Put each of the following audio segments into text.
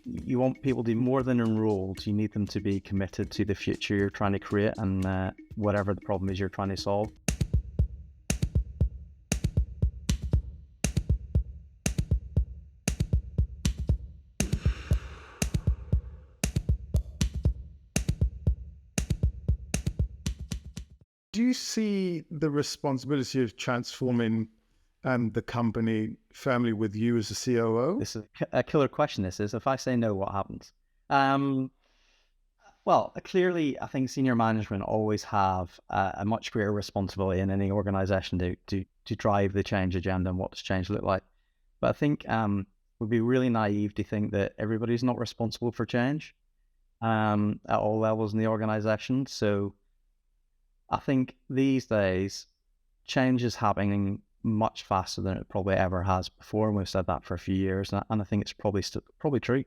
you want people to be more than enrolled. You need them to be committed to the future you're trying to create and whatever the problem is you're trying to solve. Do you see the responsibility of transforming the company firmly with you as the COO? This is a killer question. This is, if I say no, what happens? Um, well, clearly, I think senior management always have a much greater responsibility in any organization to drive the change agenda and what does change look like. But I think it would be really naive to think that everybody's not responsible for change at all levels in the organization. So I think these days, change is happening much faster than it probably ever has before, and we've said that for a few years, and I think it's probably true.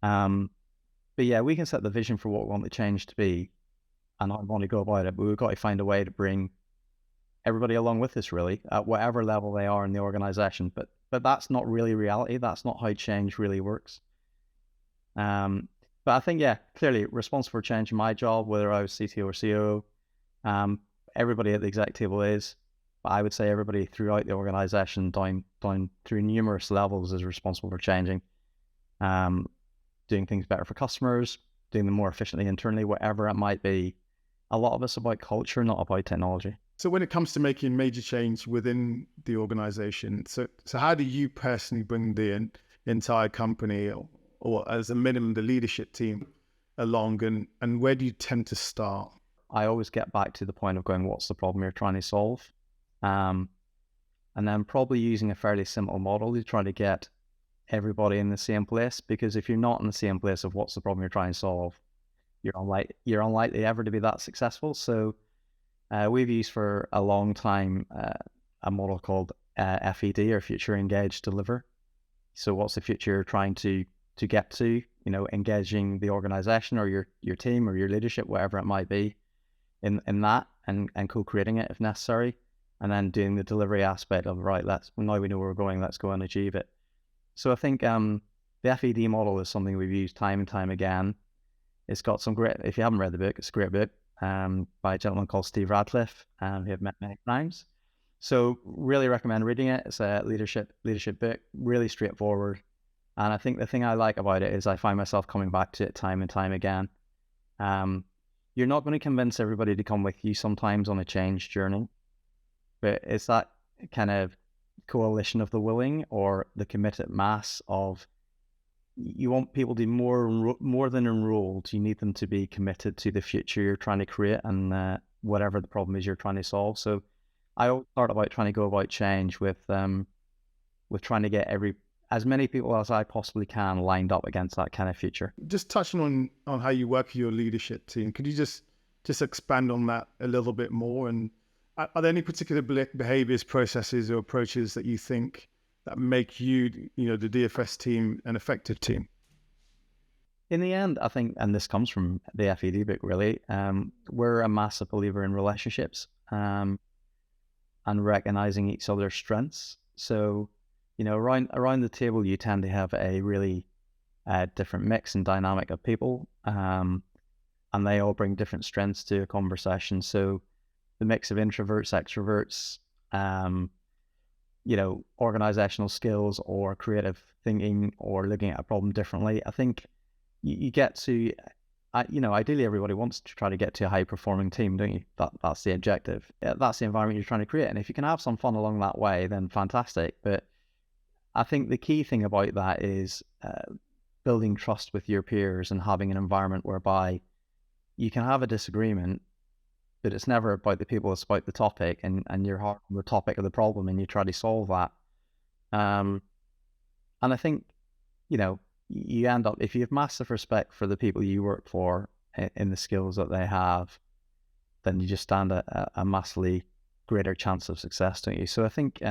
But yeah, we can set the vision for what we want the change to be, and I want to go about it. But we've got to find a way to bring everybody along with us, really, at whatever level they are in the organization. But that's not really reality. That's not how change really works. But I think, yeah, clearly responsible for change in my job, whether I was CTO or COO, everybody at the exec table is. But I would say everybody throughout the organization, down through numerous levels, is responsible for changing, doing things better for customers, doing them more efficiently internally, whatever it might be. A lot of it's about culture, not about technology. So when it comes to making major change within the organization, so how do you personally bring the entire company or as a minimum the leadership team along, and where do you tend to start? I always get back to the point of going, what's the problem you're trying to solve? And then probably using a fairly simple model to try to get everybody in the same place, because if you're not in the same place of what's the problem you're trying to solve, you're unlikely ever to be that successful. So we've used for a long time a model called FED, or Future Engage Deliver. So what's the future you're trying to get to, engaging the organization or your team or your leadership, whatever it might be, in that, and co-creating it if necessary, and then doing the delivery aspect of, right, now we know where we're going, let's go and achieve it. So I think the FED model is something we've used time and time again. It's got some great, if you haven't read the book, it's a great book by a gentleman called Steve Radcliffe, who I've met many times. So really recommend reading it. It's a leadership book, really straightforward. And I think the thing I like about it is I find myself coming back to it time and time again. You're not going to convince everybody to come with you sometimes on a change journey, but it's that kind of coalition of the willing, or the committed mass of, you want people to be more than enrolled. You need them to be committed to the future you're trying to create and whatever the problem is you're trying to solve. So I always start about trying to go about change with trying to get as many people as I possibly can lined up against that kind of future. Just touching on how you work with your leadership team, could you just expand on that a little bit more? And are there any particular behaviors, processes, or approaches that you think that make you, the DFS team, an effective team? In the end, I think, and this comes from the FED book, really, we're a massive believer in relationships and recognizing each other's strengths. So, around the table, you tend to have a really different mix and dynamic of people, and they all bring different strengths to a conversation. So the mix of introverts, extroverts, organizational skills or creative thinking or looking at a problem differently. I think you get to, ideally everybody wants to try to get to a high performing team, don't you? That's the objective. That's the environment you're trying to create. And if you can have some fun along that way, then fantastic. But I think the key thing about that is building trust with your peers and having an environment whereby you can have a disagreement, but it's never about the people, it's about the topic, and you're hard on the topic of the problem and you try to solve that. And I think, you end up, if you have massive respect for the people you work for in the skills that they have, then you just stand a massively greater chance of success, don't you? So I think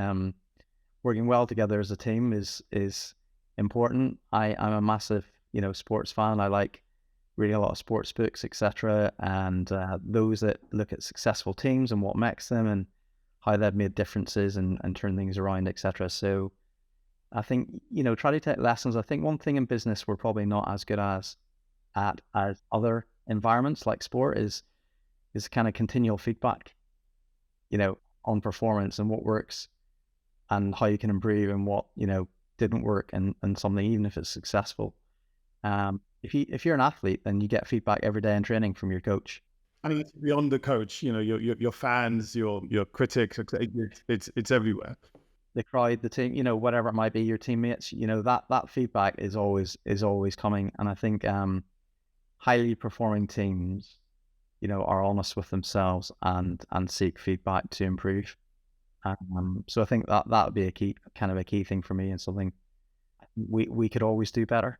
working well together as a team is important. I'm a massive, sports fan. I like reading a lot of sports books, etc., and those that look at successful teams and what makes them and how they've made differences and turned things around, etc. So I think, try to take lessons. I think one thing in business we're probably not as good as other environments like sport is kind of continual feedback, on performance and what works and how you can improve and what, didn't work and something, even if it's successful. If you're an athlete, then you get feedback every day in training from your coach. And it's beyond the coach, your fans, your critics, it's everywhere. The crowd, the team, whatever it might be, your teammates, that feedback is always coming. And I think highly performing teams, are honest with themselves and seek feedback to improve. So I think that would be a key thing for me, and something we could always do better.